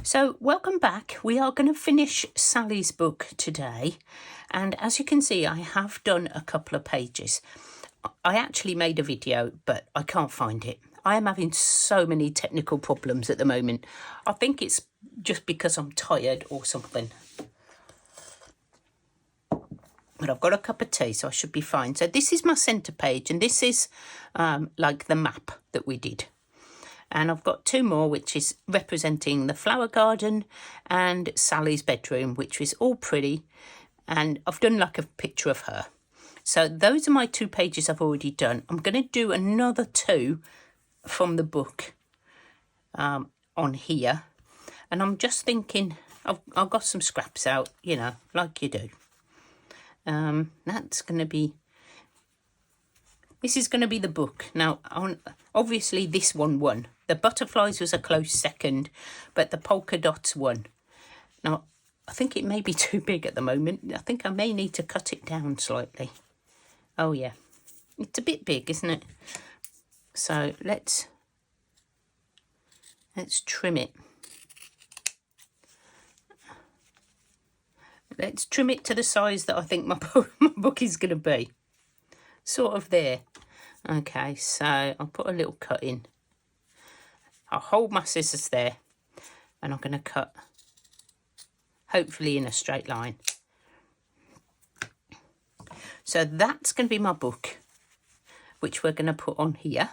So welcome back. We are going to finish Sally's book today, and as you can see I have done a couple of pages. I actually made a video but I can't find it. I am having so many technical problems at the moment. I think it's just because I'm tired or something. But I've got a cup of tea, so I should be fine. So this is my centre page, and this is like the map that we did. And I've got two more, which is representing the flower garden and Sally's bedroom, which is all pretty. And I've done like a picture of her. So those are my 2 pages I've already done. I'm going to do another 2 from the book on here. And I'm just thinking, I've got some scraps out, you know, like you do. That's going to be... This is going to be the book. Now, obviously this one won. The butterflies was a close second, but the polka dots won. Now, I think it may be too big at the moment. I think I may need to cut it down slightly. Oh, yeah. It's a bit big, isn't it? So let's trim it. Let's trim it to the size that I think my book is going to be. Sort of there. Okay, so I'll put a little cut in. I'll hold my scissors there and I'm going to cut, hopefully in a straight line. So that's going to be my book, which we're going to put on here.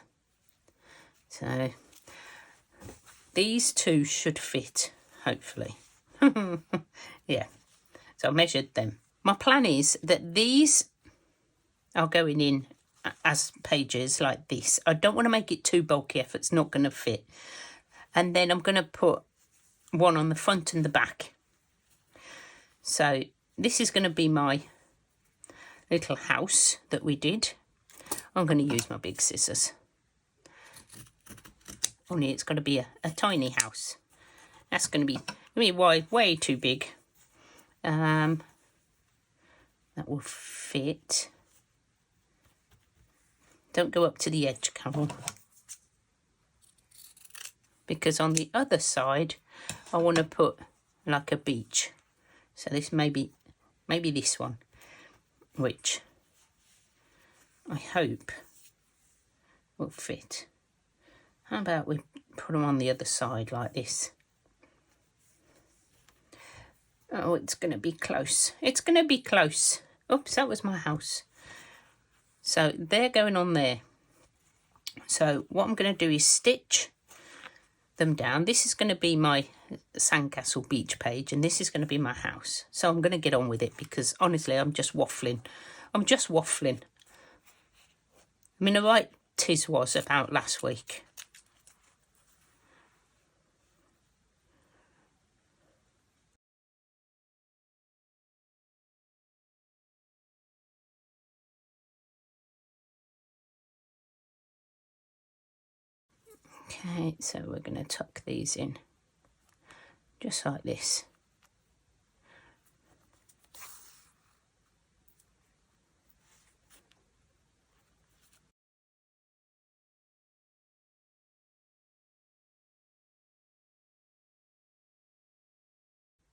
So these 2 should fit, hopefully. Yeah, so I measured them. My plan is that these are going in as pages like this. I don't want to make it too bulky if it's not going to fit. And then I'm going to put one on the front and the back. So this is going to be my little house that we did. I'm going to use my big scissors. Only it's going to be a tiny house. That's going to be way too big. That will fit. Don't go up to the edge, Carol. Because on the other side, I want to put like a beach. So this maybe this one, which I hope will fit. How about we put them on the other side like this? Oh, it's going to be close. It's going to be close. Oops, that was my house. So they're going on there. So what I'm going to do is stitch them down. This is going to be my sandcastle beach page, and this is going to be my house. So I'm going to get on with it because honestly, I'm just waffling. I'm a right tiz was about last week. Okay, so we're going to tuck these in, just like this.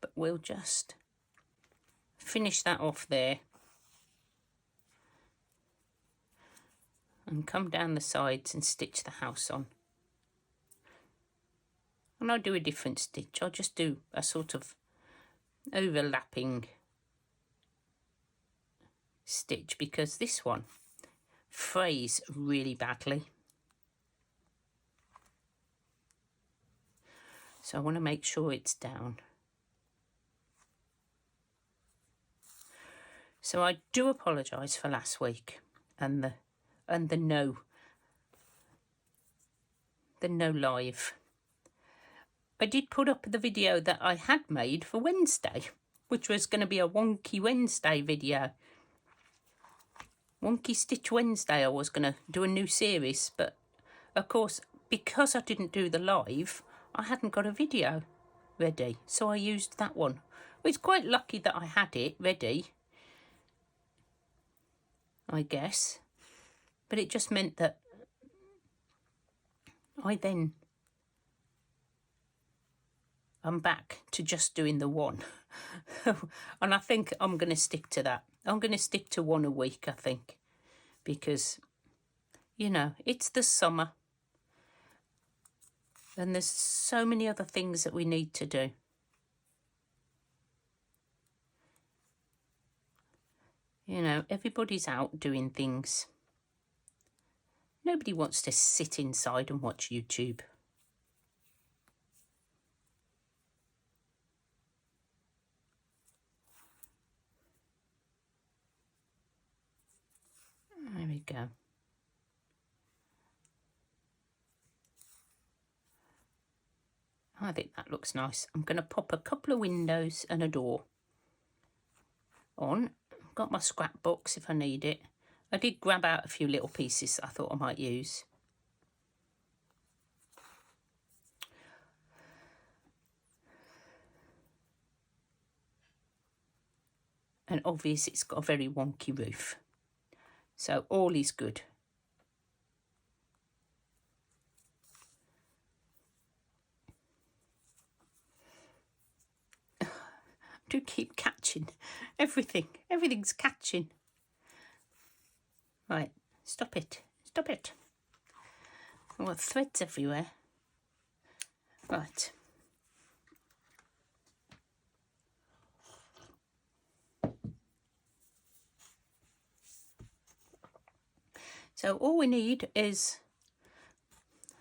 But we'll just finish that off there. And come down the sides and stitch the house on. And I'll do a different stitch. I'll just do a sort of overlapping stitch because this one frays really badly. So I want to make sure it's down. So I do apologise for last week and the no live. I did put up the video that I had made for Wednesday, which was going to be a Wonky Wednesday video. Wonky Stitch Wednesday, I was going to do a new series, but of course, because I didn't do the live, I hadn't got a video ready, so I used that one. It's quite lucky that I had it ready, I guess, but it just meant that I then I'm back to just doing the one. And I think I'm going to stick to that. I'm going to stick to one a week, I think, because, you know, it's the summer and there's so many other things that we need to do. You know, everybody's out doing things. Nobody wants to sit inside and watch YouTube. There we go. I think that looks nice. I'm going to pop a couple of windows and a door on. I've got my scrapbooks if I need it. I did grab out a few little pieces I thought I might use. And obviously it's got a very wonky roof. So all is good. I do keep catching everything. Everything's catching. Right, stop it. Stop it. Oh, threads everywhere. Right. So all we need is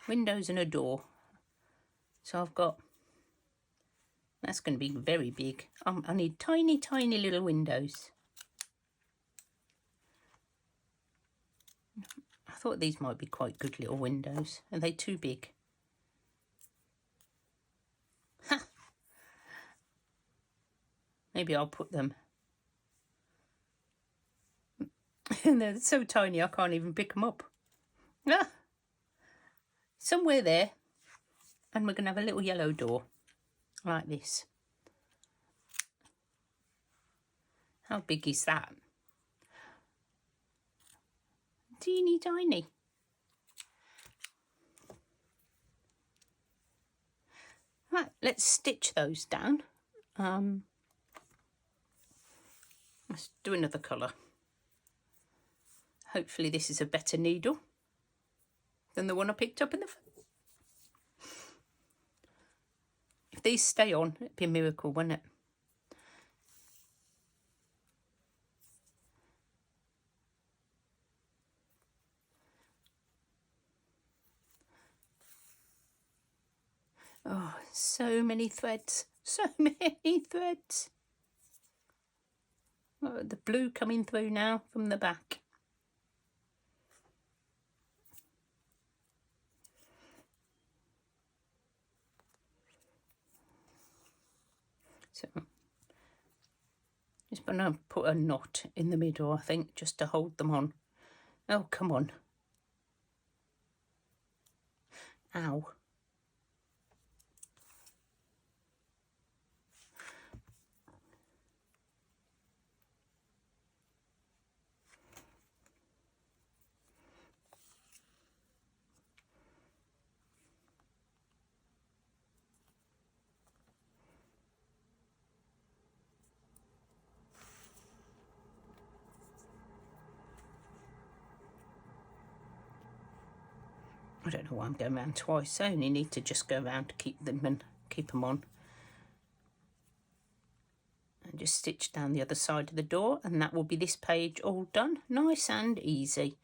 windows and a door. So I've got, that's going to be very big. I need tiny, tiny little windows. I thought these might be quite good little windows. Are they too big? Ha! Maybe I'll put them. They're so tiny I can't even pick them up. Ah! Somewhere there. And we're going to have a little yellow door. Like this. How big is that? Teeny tiny. Right, let's stitch those down. Let's do another colour. Hopefully this is a better needle than the one I picked up in the... If these stay on, it'd be a miracle, wouldn't it? Oh, so many threads. So many threads. Oh, the blue coming through now from the back. So, just going to put a knot in the middle, I think, just to hold them on. Oh, come on. Ow. I don't know why I'm going around twice. I only need to just go around to keep them and keep them on. And just stitch down the other side of the door, and that will be this page all done. Nice and easy.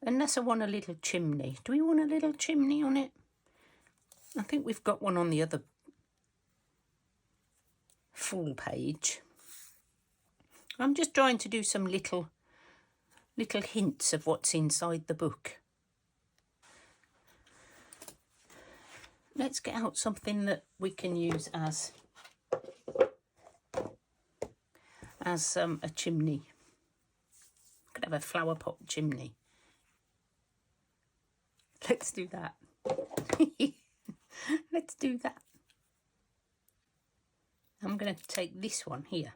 Unless I want a little chimney. Do we want a little chimney on it? I think we've got one on the other full page. I'm just trying to do some little hints of what's inside the book. Let's get out something that we can use as a chimney. Could have a flower pot chimney. Let's do that. Let's do that. I'm going to take this one here.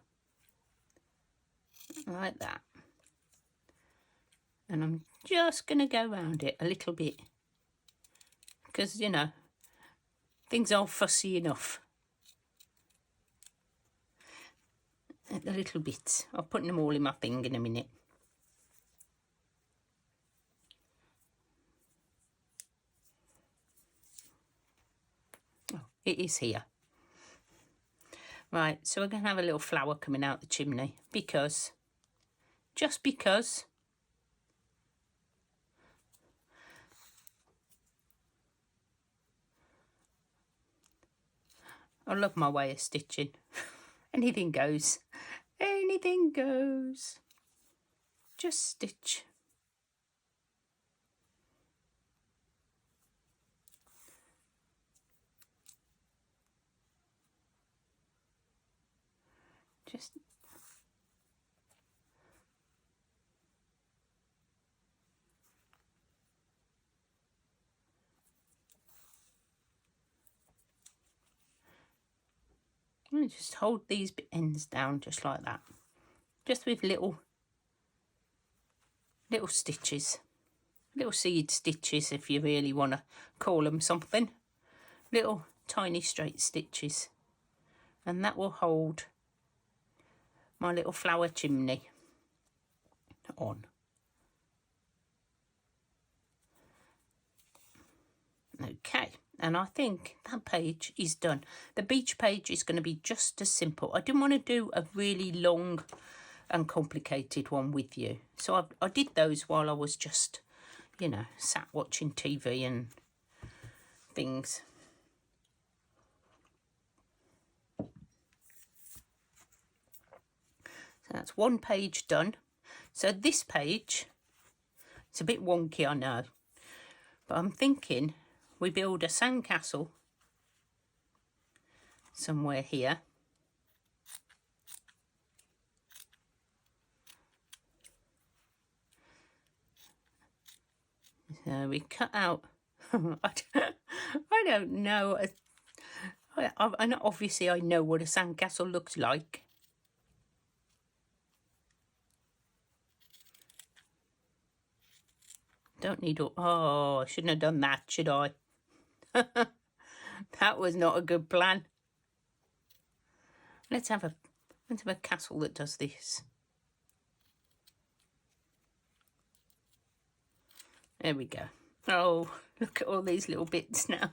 Like that. And I'm just going to go around it a little bit. Because, you know, things aren't fussy enough. the little bits. I'll put them all in my thing in a minute. Oh, it is here. Right, so we're going to have a little flower coming out the chimney because, just because. I love my way of stitching. Anything goes. Anything goes. Just stitch. Just just hold these ends down just like that. Just with little stitches. Little seed stitches, if you really want to call them something. Little tiny straight stitches. And that will hold my little flower chimney on. Okay, and I think that page is done. The beach page is going to be just as simple. I didn't want to do a really long and complicated one with you. So I did those while I was just, you know, sat watching TV and things. So that's one page done. So this page, it's a bit wonky, I know, but I'm thinking we build a sandcastle somewhere here. So we cut out, I don't know, and obviously I know what a sandcastle looks like. Don't need, oh, I shouldn't have done that, should I? That was not a good plan. Let's have a castle that does this. There we go. Oh, look at all these little bits now.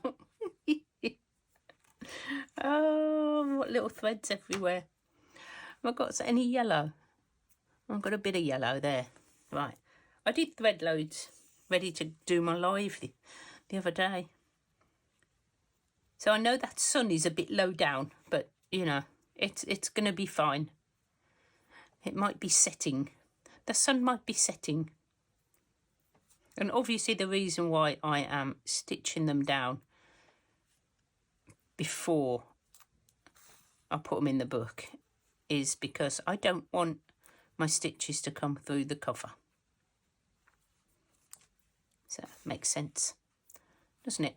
Oh, what little threads everywhere. Have I got any yellow? I've got a bit of yellow there. Right. I did thread loads ready to do my live the other day. So I know that sun is a bit low down, but, you know, it's going to be fine. It might be setting. The sun might be setting. And obviously the reason why I am stitching them down before I put them in the book is because I don't want my stitches to come through the cover. So makes sense, doesn't it?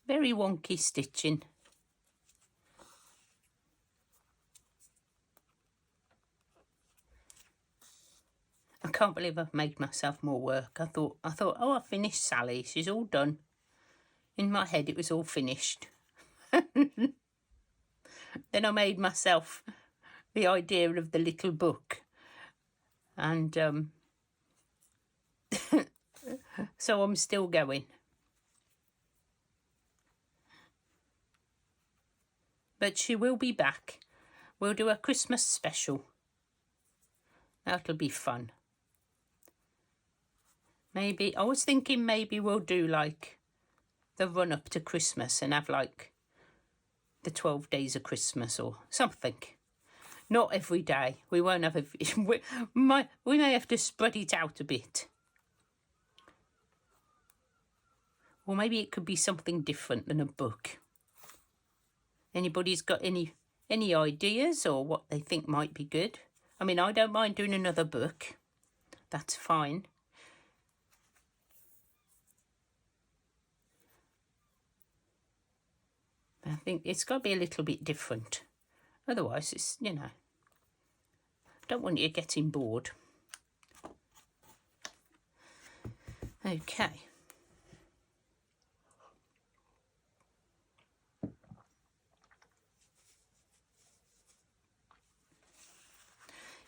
Very wonky stitching. I can't believe I've made myself more work. I thought, oh, I finished Sally. She's all done. In my head, it was all finished. Then I made myself the idea of the little book. And so I'm still going. But she will be back. We'll do a Christmas special. That'll be fun. Maybe, I was thinking maybe we'll do like the run up to Christmas and have like the 12 days of Christmas or something. Not every day. We won't have we may have to spread it out a bit. Or maybe it could be something different than a book. Anybody's got any ideas or what they think might be good? I mean, I don't mind doing another book. That's fine. I think it's got to be a little bit different. Otherwise, it's, you know, don't want you getting bored. Okay.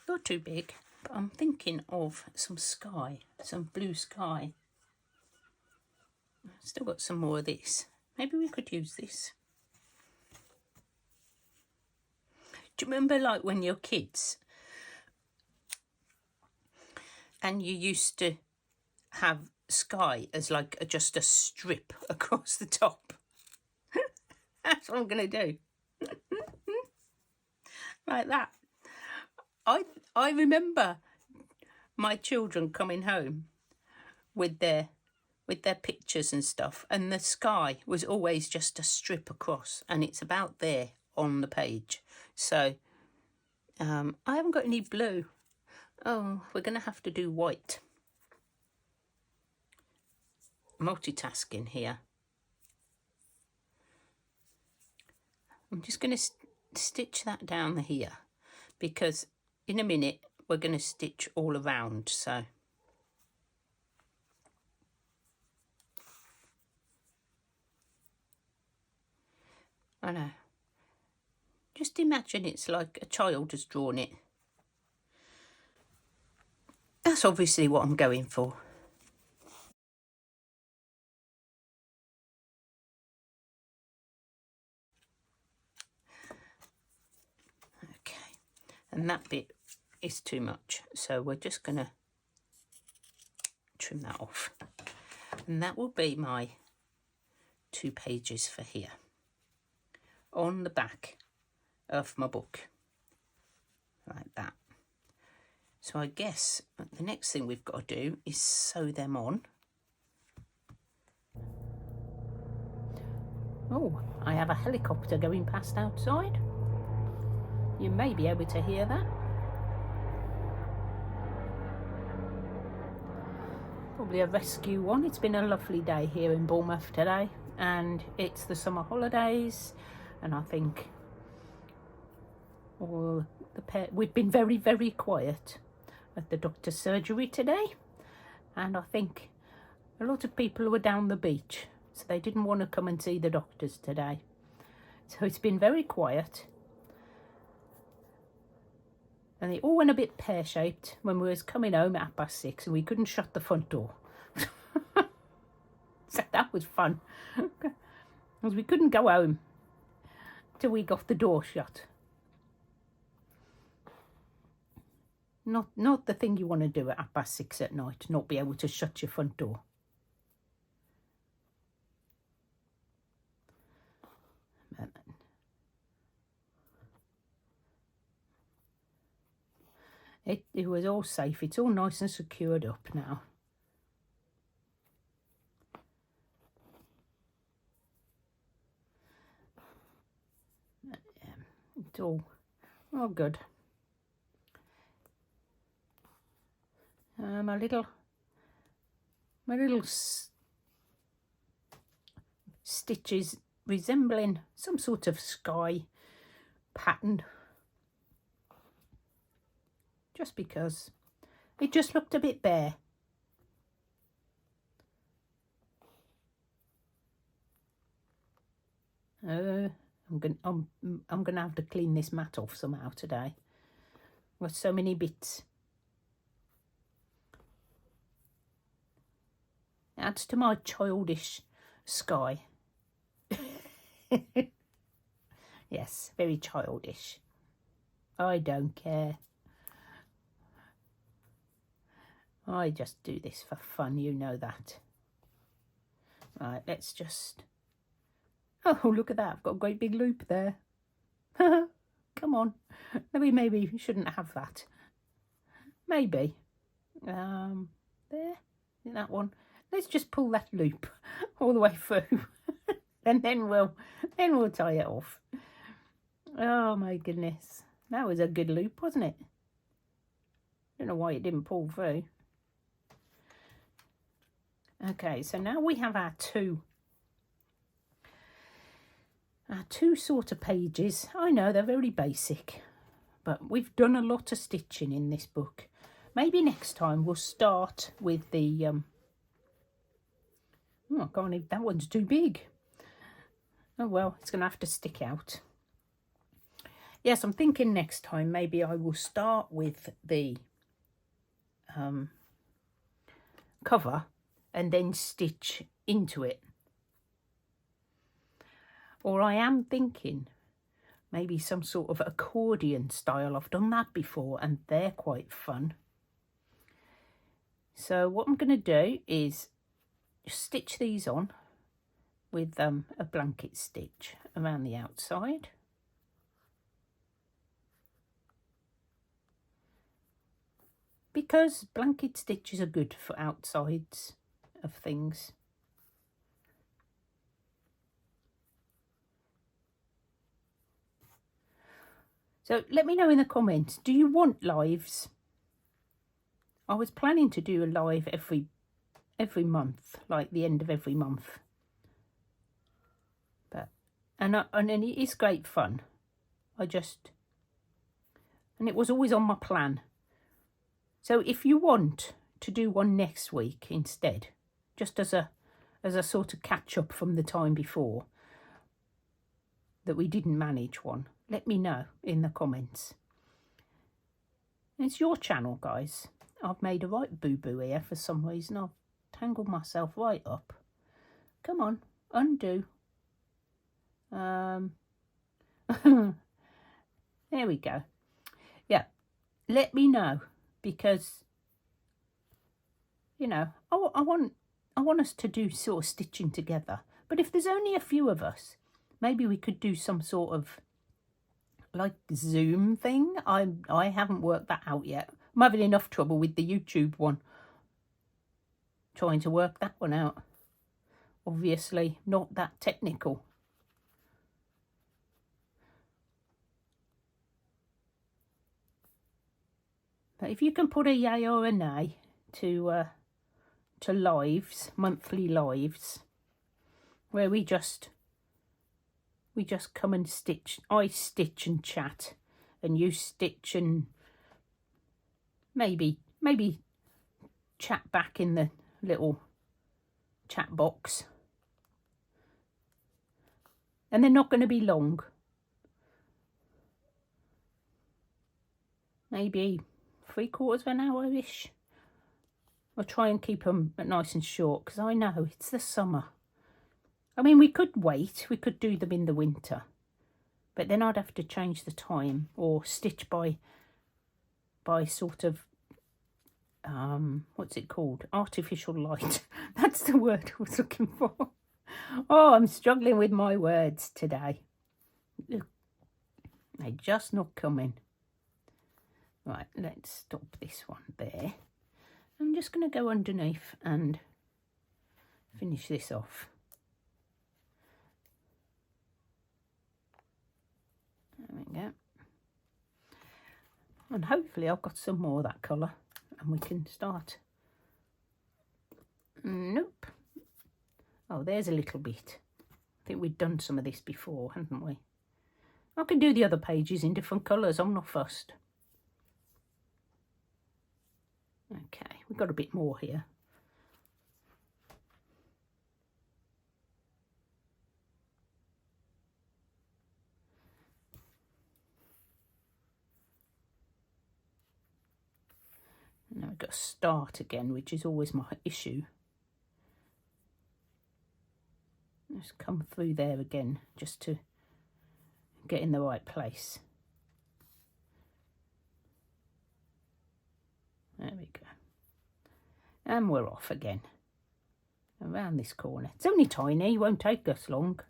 You're too big, but I'm thinking of some sky, some blue sky. Still got some more of this. Maybe we could use this. Do you remember, like, when you're kids and you used to have sky as like just a strip across the top? That's what I'm going to do. Like that. I remember my children coming home with their pictures and stuff, and the sky was always just a strip across, and it's about there on the page. So I haven't got any blue. Oh, we're going to have to do white. Multitasking here. I'm just going to stitch that down here, because in a minute we're going to stitch all around. So I know. Just imagine it's like a child has drawn it. That's obviously what I'm going for. Okay, and that bit is too much, so we're just going to trim that off. And that will be my 2 pages for here on the back of my book, like that. So I guess the next thing we've got to do is sew them on. Oh, I have a helicopter going past outside. You may be able to hear that. Probably a rescue one. It's been a lovely day here in Bournemouth today, and it's the summer holidays, and I think all we've been very, very quiet at the doctor's surgery today, and I think a lot of people were down the beach, so they didn't want to come and see the doctors today. So it's been very quiet, and they all went a bit pear-shaped when we was coming home at 6:30, and we couldn't shut the front door. So that was fun, because we couldn't go home till we got the door shut. Not the thing you want to do at 6:30 at night, not be able to shut your front door. It was all safe. It's all nice and secured up now. It's all good. My little stitches resembling some sort of sky pattern, just because it just looked a bit bare. I'm gonna have to clean this mat off somehow today. Got so many bits. Adds to my childish sky. Yes, very childish. I don't care. I just do this for fun, you know that. Right, let's just... Oh, look at that. I've got a great big loop there. Come on. Maybe we shouldn't have that. Maybe. There. That one. Let's just pull that loop all the way through. And then we'll tie it off. Oh my goodness. That was a good loop, wasn't it? Don't know why it didn't pull through. Okay, so now we have our two sort of pages. I know they're very basic, but we've done a lot of stitching in this book. Maybe next time we'll start with the oh, I can't even, that one's too big. Oh well, it's gonna have to stick out. Yes, I'm thinking next time maybe I will start with the cover and then stitch into it. Or I am thinking maybe some sort of accordion style. I've done that before and they're quite fun. So what I'm going to do is stitch these on with a blanket stitch around the outside. Because blanket stitches are good for outsides of things. So let me know in the comments, do you want lives? I was planning to do a live every month, like the end of every month. But and it is great fun. And it was always on my plan. So if you want to do one next week instead, just as a sort of catch up from the time before that we didn't manage one, let me know in the comments. It's your channel, guys. I've made a right boo-boo here for some reason. I've tangled myself right up. Come on, undo. There we go. Yeah, let me know, because you know I want us to do sort of stitching together. But if there's only a few of us, maybe we could do some sort of like Zoom thing. I haven't worked that out yet. I'm having enough trouble with the YouTube one, trying to work that one out. Obviously not that technical. But if you can put a yay or a nay to lives, monthly lives, where we just come and stitch. I stitch and chat, and you stitch and maybe chat back in the little chat box. And they're not going to be long. Maybe 3/4 of an hour-ish. I'll try and keep them nice and short, because I know it's the summer. I mean, we could wait. We could do them in the winter. But then I'd have to change the time, or stitch by sort of, what's it called? Artificial light. That's the word I was looking for. Oh, I'm struggling with my words today. They're just not coming. Right, let's stop this one there. I'm just going to go underneath and finish this off. There we go. And hopefully I've got some more of that colour and we can start. Nope. Oh, there's a little bit. I think we've done some of this before, haven't we? I can do the other pages in different colours. I'm not fussed. Okay, we've got a bit more here. And now we've got to start again, which is always my issue. Just come through there again, just to get in the right place. There we go. And we're off again. Around this corner. It's only tiny, it won't take us long.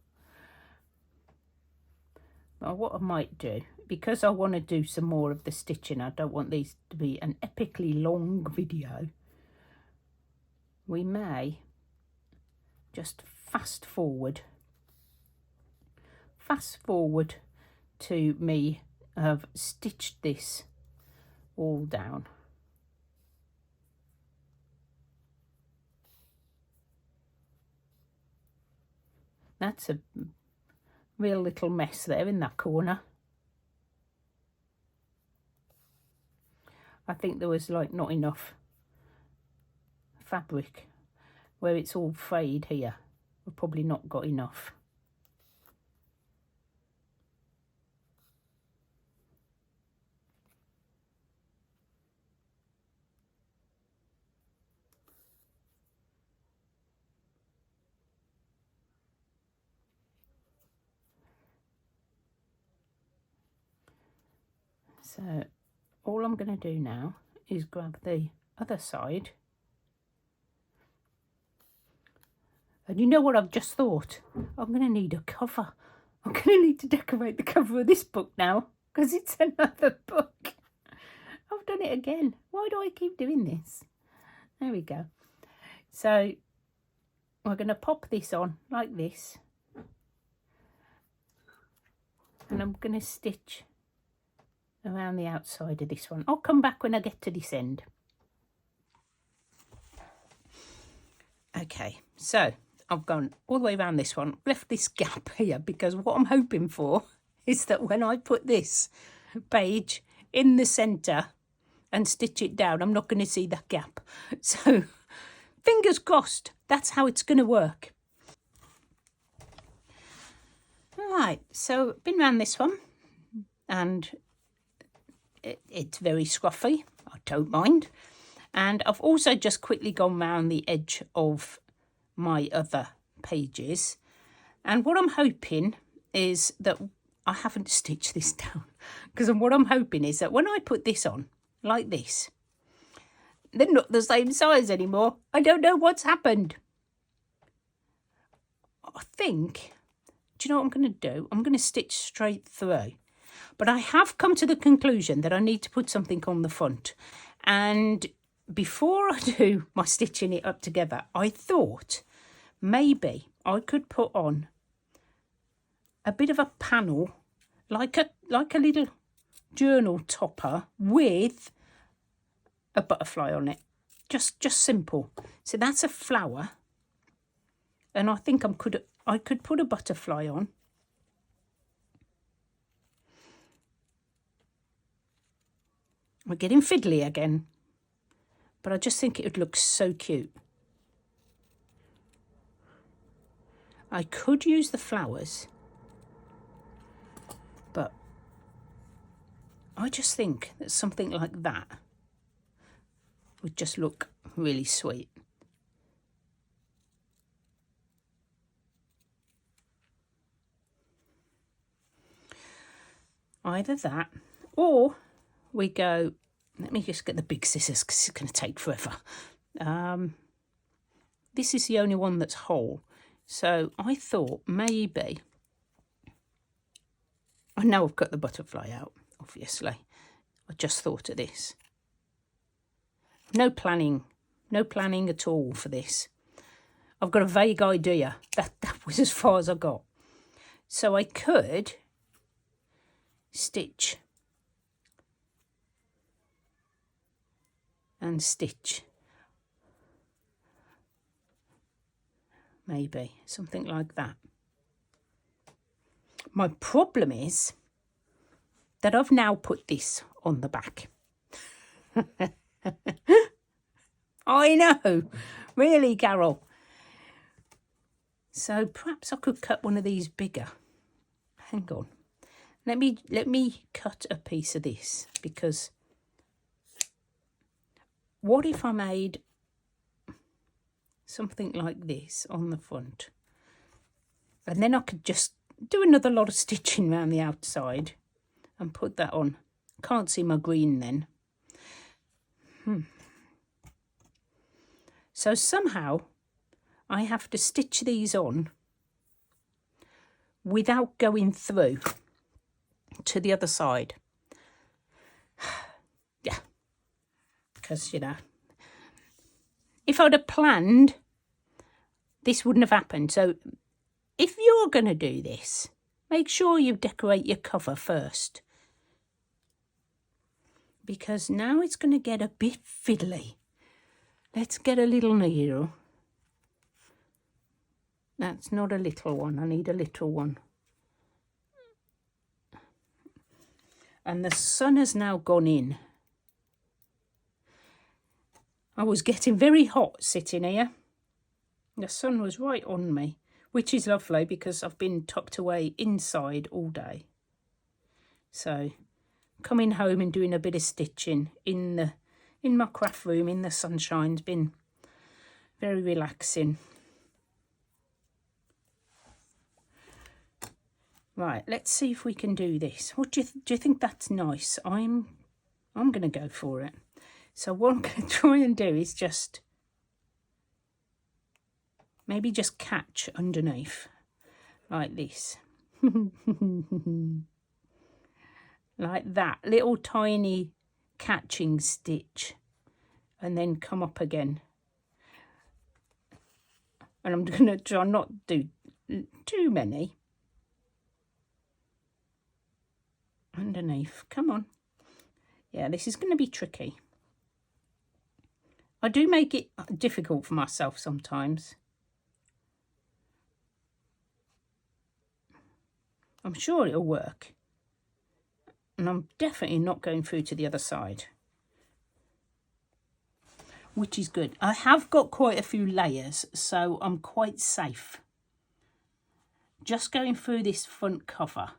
But what I might do, because I want to do some more of the stitching, I don't want these to be an epically long video. We may just fast forward to me have stitched this all down. That's a real little mess there in that corner. I think there was like not enough fabric where it's all frayed here. We've probably not got enough. So all I'm going to do now is grab the other side. And you know what I've just thought? I'm going to need a cover. I'm going to need to decorate the cover of this book now, because it's another book. I've done it again. Why do I keep doing this? There we go. So we're going to pop this on like this. And I'm going to stitch around the outside of this one. I'll come back when I get to this end. Okay, so I've gone all the way around this one, left this gap here, because what I'm hoping for is that when I put this page in the centre and stitch it down, I'm not going to see that gap. So fingers crossed, that's how it's going to work. Right, so been around this one, and it's very scruffy. I don't mind. And I've also just quickly gone round the edge of my other pages. And what I'm hoping is that I haven't stitched this down, because what I'm hoping is that when I put this on like this, they're not the same size anymore. I don't know what's happened. I think, do you know what I'm going to do? I'm going to stitch straight through. But I have come to the conclusion that I need to put something on the front. And before I do my stitching it up together, I thought maybe I could put on a bit of a panel, like a little journal topper with a butterfly on it. Just simple. So that's a flower. And I think I could put a butterfly on. We're getting fiddly again, but I just think it would look so cute. I could use the flowers, but I just think that something like that would just look really sweet. Either that, or we go, let me just get the big scissors because it's going to take forever. This is the only one that's whole. So I thought maybe, I know I've got the butterfly out, obviously. I just thought of this. No planning at all for this. I've got a vague idea. That was as far as I got. So I could stitch and stitch, maybe something like that. My problem is that I've now put this on the back. I know, really, Carol. So perhaps I could cut one of these bigger. Hang on, let me cut a piece of this, because what if I made something like this on the front, and then I could just do another lot of stitching around the outside and put that on. Can't see my green then. So somehow I have to stitch these on without going through to the other side. Yeah, because, you know, if I'd have planned, this wouldn't have happened. So if you're going to do this, Make sure you decorate your cover first, because now it's going to get a bit fiddly. Let's get a little needle. That's not a little one, I need a little one. And the sun has now gone in. I was getting very hot sitting here. The sun was right on me, which is lovely because I've been tucked away inside all day. So coming home and doing a bit of stitching in my craft room in the sunshine's been very relaxing. Right, let's see if we can do this. What do you think that's nice? I'm going to go for it. So what I'm going to try and do is just maybe just catch underneath like this. Like that, little tiny catching stitch, and then come up again. And I'm going to try not do too many. Underneath, come on. Yeah, this is going to be tricky. I do make it difficult for myself sometimes. I'm sure it'll work. And I'm definitely not going through to the other side, which is good. I have got quite a few layers, so I'm quite safe. Just going through this front cover.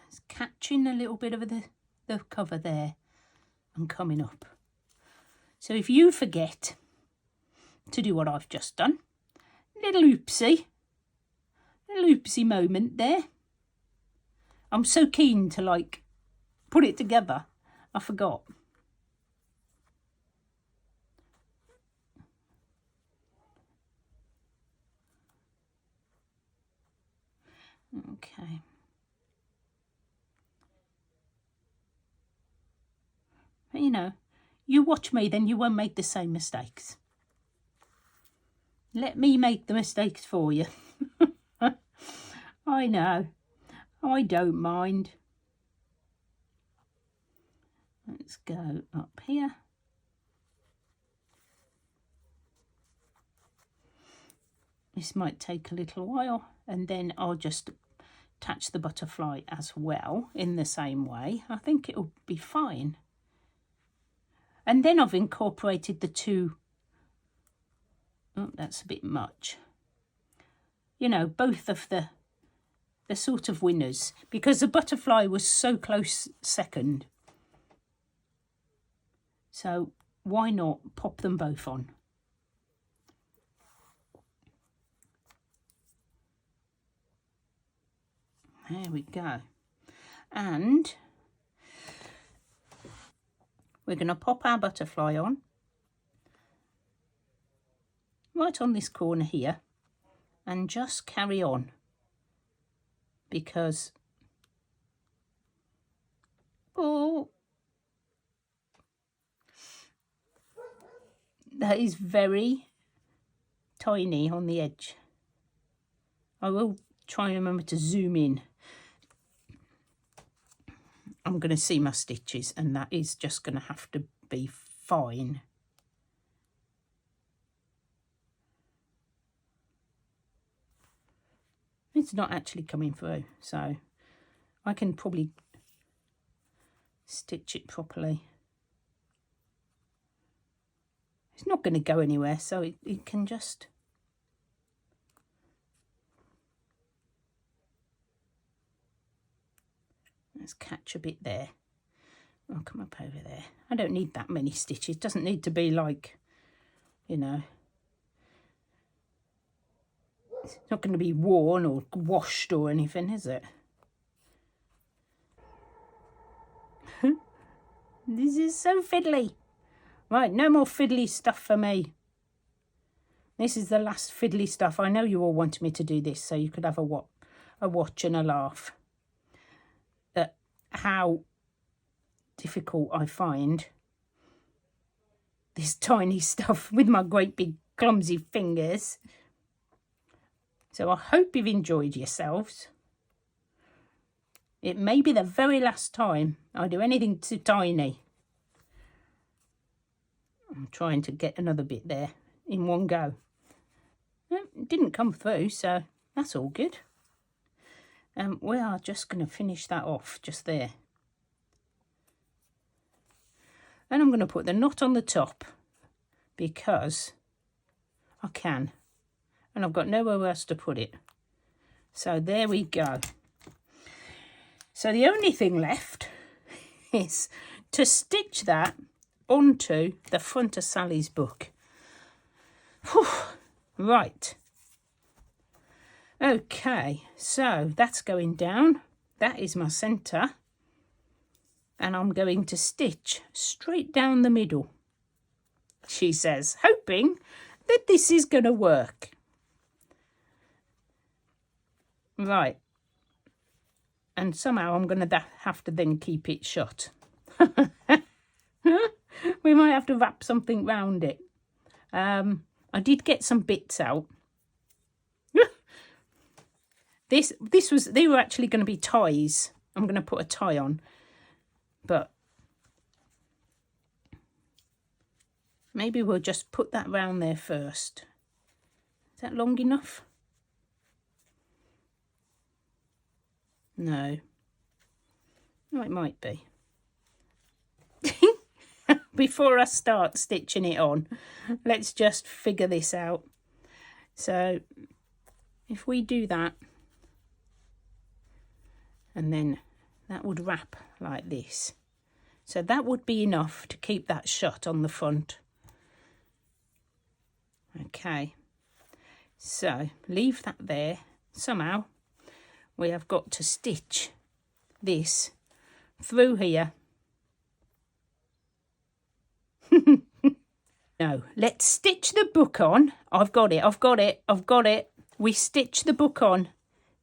It's catching a little bit of the cover there and coming up. So if you forget to do what I've just done, little oopsie moment there. I'm so keen to like put it together, I forgot. Okay. But, you know, you watch me, then you won't make the same mistakes. Let me make the mistakes for you. I know. I don't mind. Let's go up here. This might take a little while, and then I'll just attach the butterfly as well in the same way. I think it'll be fine. And then I've incorporated the two. Oh, that's a bit much. You know, both of the sort of winners, because the butterfly was so close second. So why not pop them both on? There we go. And we're going to pop our butterfly on right on this corner here and just carry on, because that is very tiny on the edge. I will try and remember to zoom in. I'm going to see my stitches, and that is just going to have to be fine. It's not actually coming through, so I can probably stitch it properly. It's not going to go anywhere, so it can just... Let's catch a bit there. I'll come up over there. I don't need that many stitches. It doesn't need to be like, you know, it's not going to be worn or washed or anything, is it? This is so fiddly. Right, no more fiddly stuff for me. This is the last fiddly stuff. I know you all wanted me to do this so you could have a watch and a laugh. how difficult I find this tiny stuff with my great big clumsy fingers. So I hope you've enjoyed yourselves. It may be the very last time I do anything too tiny. I'm trying to get another bit there in one go. It didn't come through, so that's all good. We are just going to finish that off just there. And I'm going to put the knot on the top because I can. And I've got nowhere else to put it. So there we go. So the only thing left is to stitch that onto the front of Sally's book. Whew. Right. Okay, so that's going down. That is my centre. And I'm going to stitch straight down the middle, she says, hoping that this is going to work. Right. And somehow I'm going to have to then keep it shut. We might have to wrap something round it. I did get some bits out. They were actually going to be ties. I'm going to put a tie on. But maybe we'll just put that round there first. Is that long enough? No. No, it might be. Before I start stitching it on, let's just figure this out. So if we do that, and then that would wrap like this. So that would be enough to keep that shut on the front. Okay, so leave that there. Somehow we have got to stitch this through here. No, let's stitch the book on. I've got it. We stitch the book on,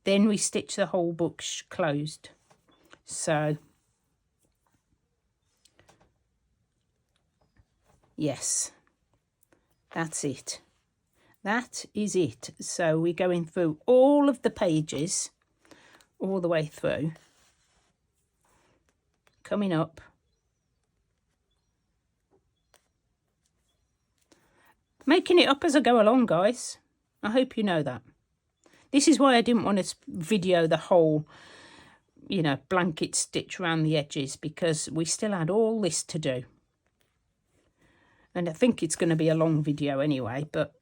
then we stitch the whole book closed. So, yes, that's it. That is it. So we're going through all of the pages, all the way through, coming up. Making it up as I go along, guys. I hope you know that. This is why I didn't want to video the whole, blanket stitch around the edges, because we still had all this to do. And I think it's going to be a long video anyway, but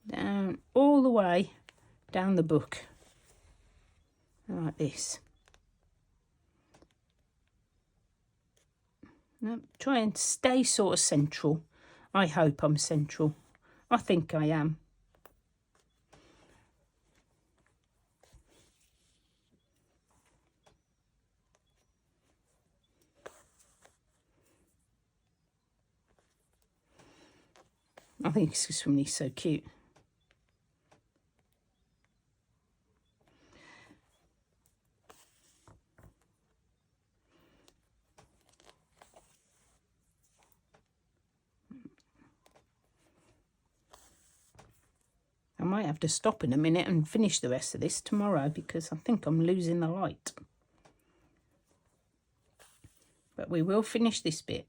down all the way down the book like this. Now, try and stay sort of central. I hope I'm central. I think I am. I think this one is so cute. I might have to stop in a minute and finish the rest of this tomorrow because I think I'm losing the light. But we will finish this bit.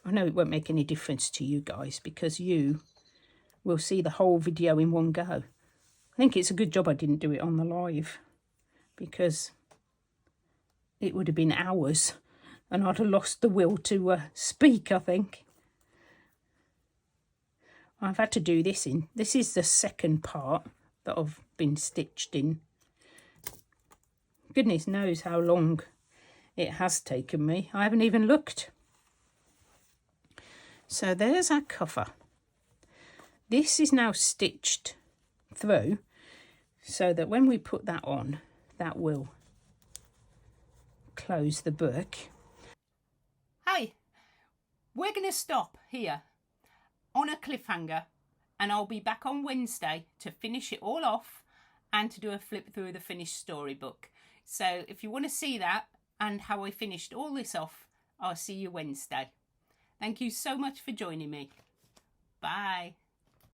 I know it won't make any difference to you guys because you will see the whole video in one go. I think it's a good job I didn't do it on the live because it would have been hours and I'd have lost the will to speak, I think. I've had to do this in. This is the second part that I've been stitched in. Goodness knows how long it has taken me. I haven't even looked. So there's our cover. This is now stitched through so that when we put that on, that will close the book. we're going to stop here on a cliffhanger, and I'll be back on Wednesday to finish it all off and to do a flip through the finished storybook. So if you want to see that and how I finished all this off, I'll see you Wednesday. Thank you so much for joining me. Bye.